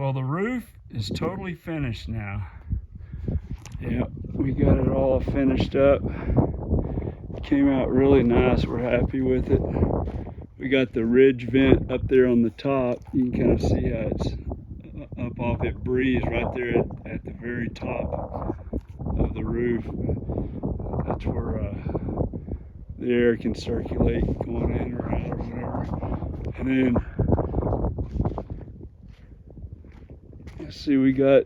Well, the roof is totally finished now. Yep, we got it all finished up. It came out really nice. We're happy with it. We got the ridge vent up there on the top. You can kind of see how it's up off it breeze right there at the very top of the roof. That's where the air can circulate going in or out or whatever. And then let's see, we got,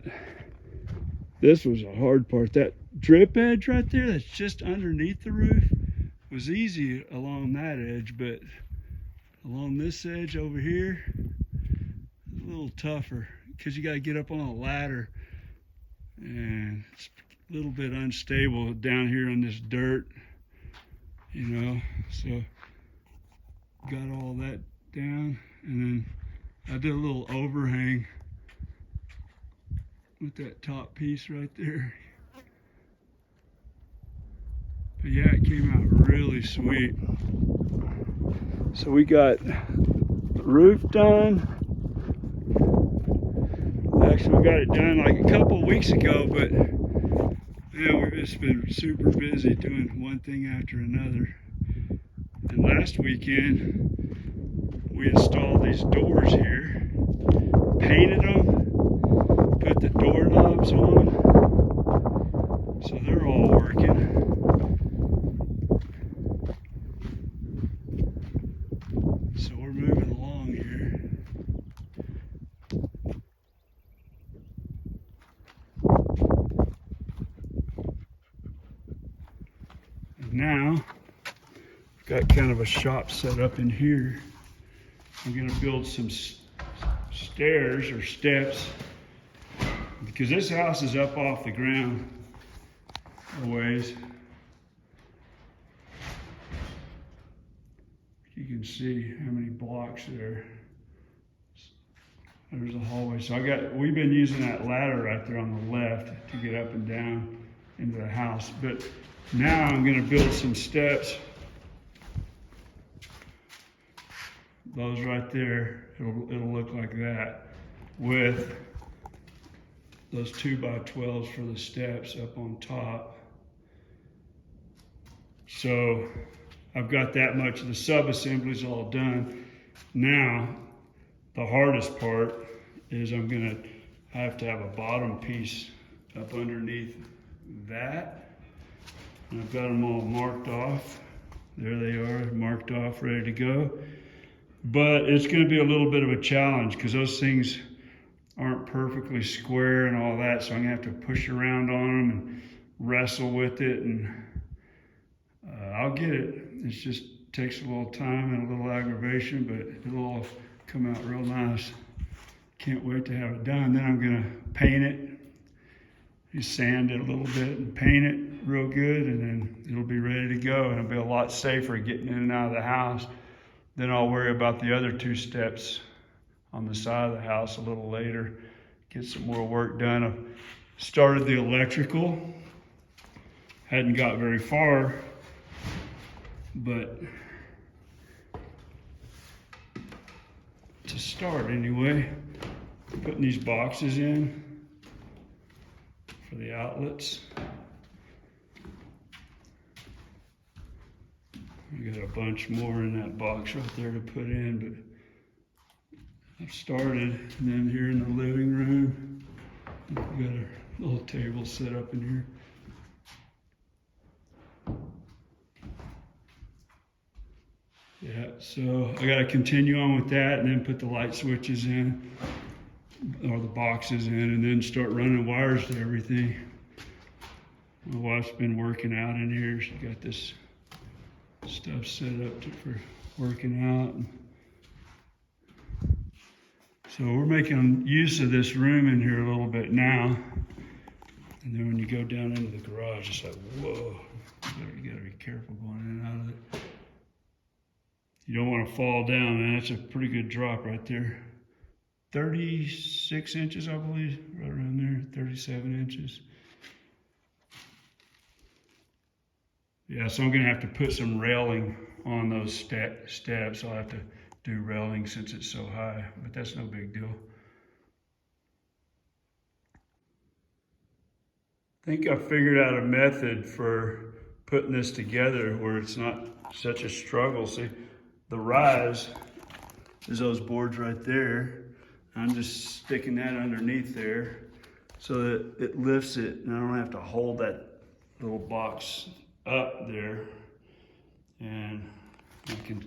this was a hard part. That drip edge right there that's just underneath the roof was easy along that edge, but along this edge over here, a little tougher because you got to get up on a ladder and it's a little bit unstable down here on this dirt, you know. So got all that down, and then I did a little overhang with that top piece right there. But yeah, it came out really sweet. So we got the roof done. Actually, we got it done like a couple weeks ago, but yeah, we've just been super busy doing one thing after another. And last weekend, we installed these doors here, painted them, put the doorknobs on, so they're all working. So we're moving along here. And now, I've got kind of a shop set up in here. I'm gonna build some stairs or steps, because this house is up off the ground a ways. You can see how many blocks there. There's a hallway. So we've been using that ladder right there on the left to get up and down into the house. But now I'm gonna build some steps. Those right there, it'll look like that with those 2x12s for the steps up on top. So I've got that much of the sub-assemblies all done. Now, the hardest part is I'm gonna have to have a bottom piece up underneath that. And I've got them all marked off. There they are, marked off, ready to go. But it's gonna be a little bit of a challenge because those things aren't perfectly square and all that. So I'm gonna have to push around on them and wrestle with it, and I'll get it. It just takes a little time and a little aggravation, but it'll all come out real nice. Can't wait to have it done. Then I'm gonna paint it. You sand it a little bit and paint it real good, and then it'll be ready to go. And it'll be a lot safer getting in and out of the house. Then I'll worry about the other two steps on the side of the house a little later. Get some more work done. I started the electrical. Hadn't got very far, but to start anyway, putting these boxes in for the outlets. We got a bunch more in that box right there to put in, but I've started. And then here in the living room, we got a little table set up in here. Yeah, so I got to continue on with that and then put the light switches in, or the boxes in, and then start running wires to everything. My wife's been working out in here. She got this stuff set up for working out. So we're making use of this room in here a little bit now. And then when you go down into the garage, it's like, whoa, you gotta be careful going in and out of it. You don't want to fall down, man. That's a pretty good drop right there. 36 inches, I believe, right around there, 37 inches. Yeah, so I'm gonna have to put some railing on those steps. I'll have to do railing since it's so high, but that's no big deal. think I figured out a method for putting this together where it's not such a struggle. See, the rise is those boards right there. I'm just sticking that underneath there so that it lifts it and I don't have to hold that little box up there. And I can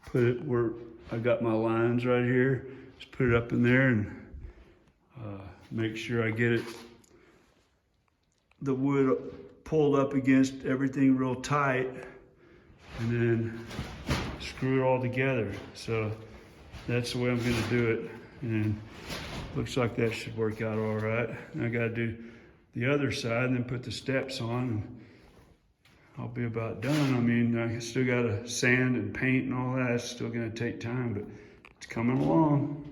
put it where I got my lines right here. Just put it up in there and make sure I get it, the wood pulled up against everything real tight, and then screw it all together. So that's the way I'm gonna do it. And looks like that should work out all right. I gotta do the other side and then put the steps on, and I'll be about done. I mean, I still gotta sand and paint and all that. It's still gonna take time, but it's coming along.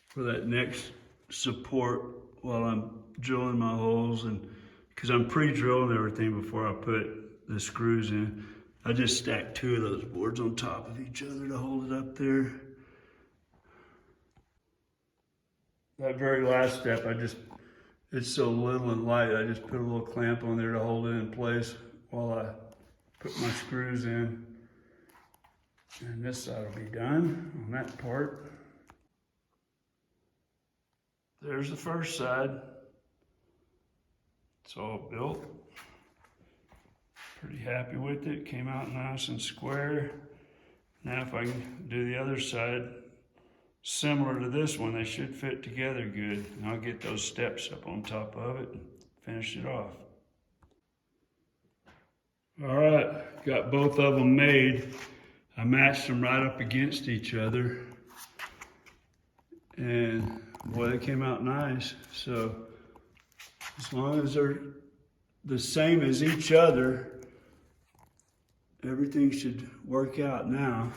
For that next support while I'm drilling my holes, and because I'm pre-drilling everything before I put the screws in, I just stacked 2 of those boards on top of each other to hold it up there. That very last step, it's so little and light, I just put a little clamp on there to hold it in place while I put my screws in. And this side will be done on that part. There's the first side. It's all built. Pretty happy with it. Came out nice and square. Now if I can do the other side, similar to this one, they should fit together good. And I'll get those steps up on top of it and finish it off. All right, got both of them made. I matched them right up against each other. And boy, they came out nice. So as long as they're the same as each other, everything should work out now.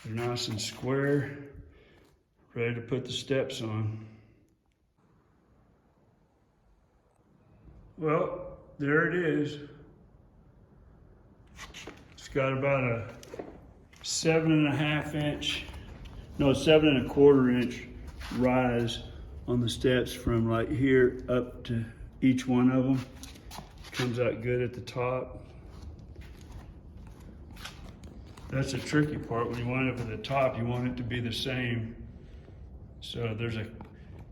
They're nice and square, ready to put the steps on. Well, there it is. It's got about a 7.25 inch, no, 7.25 inch rise on the steps from like here up to each one of them. Comes out good at the top. That's a tricky part. When you wind up at the top, you want it to be the same. So there's a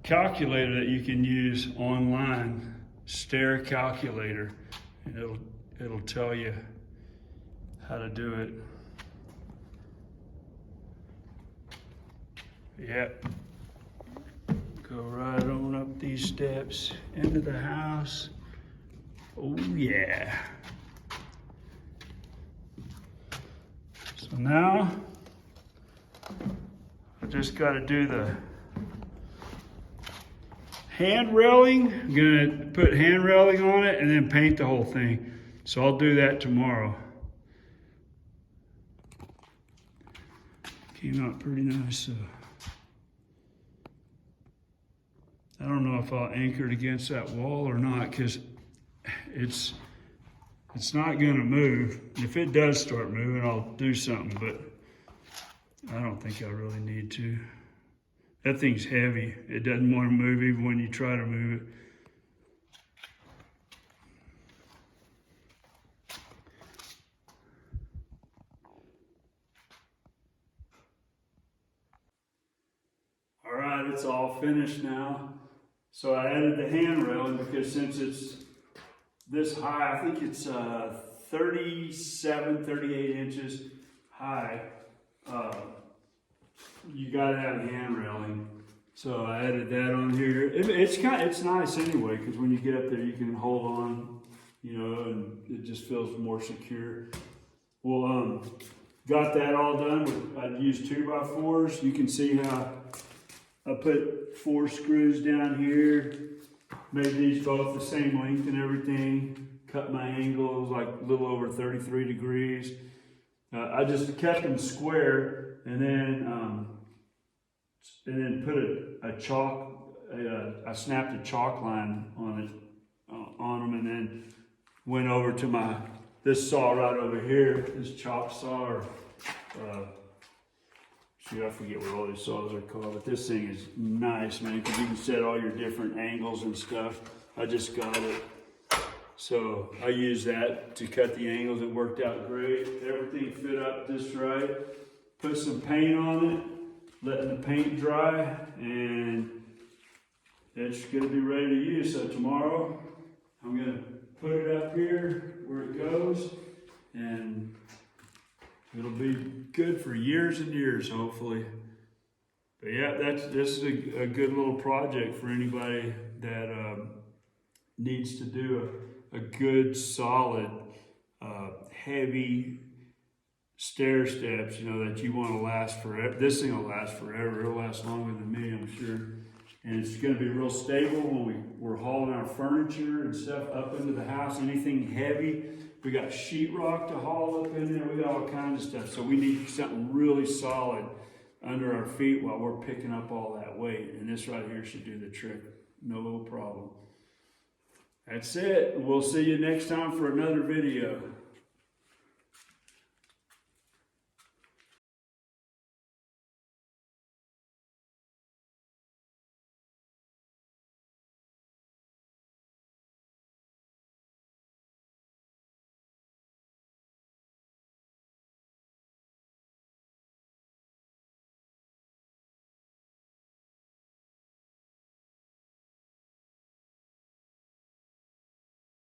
calculator that you can use online, stair calculator, and it'll tell you how to do it. Yep. Go right on up these steps into the house. Oh yeah. So now I just got to do the hand railing. I'm gonna put hand railing on it and then paint the whole thing. So I'll do that tomorrow. Came out pretty nice. So I don't know if I'll anchor it against that wall or not, because it's not going to move. If it does start moving, I'll do something, but I don't think I really need to. That thing's heavy. It doesn't want to move even when you try to move it. All right, it's all finished now. So I added the hand railing because since it's this high, I think it's 37, 38 inches high, you gotta have hand railing. So I added that on here. It's nice anyway, because when you get up there, you can hold on, you know, and it just feels more secure. Well, got that all done. I used 2x4s. You can see how I put 4 screws down here, made these both the same length and everything. Cut my angles like a little over 33 degrees. I just kept them square, and then put a chalk. I snapped a chalk line on them, and then went over to this saw right over here, this chop saw, or shoot, I forget what all these saws are called, but this thing is nice, man, because you can set all your different angles and stuff. I just got it. So I used that to cut the angles. It worked out great. Everything fit up just right. Put some paint on it, letting the paint dry, and it's gonna be ready to use. So tomorrow, I'm gonna put it up here where it goes, and it'll be good for years and years, hopefully. But yeah, this is a good little project for anybody that needs to do a good, solid, heavy stair steps, you know, that you want to last forever. This thing will last forever. It'll last longer than me, I'm sure. And it's going to be real stable when we're hauling our furniture and stuff up into the house. Anything heavy, we got sheetrock to haul up in there. We got all kinds of stuff. So we need something really solid under our feet while we're picking up all that weight. And this right here should do the trick. No problem. That's it. We'll see you next time for another video.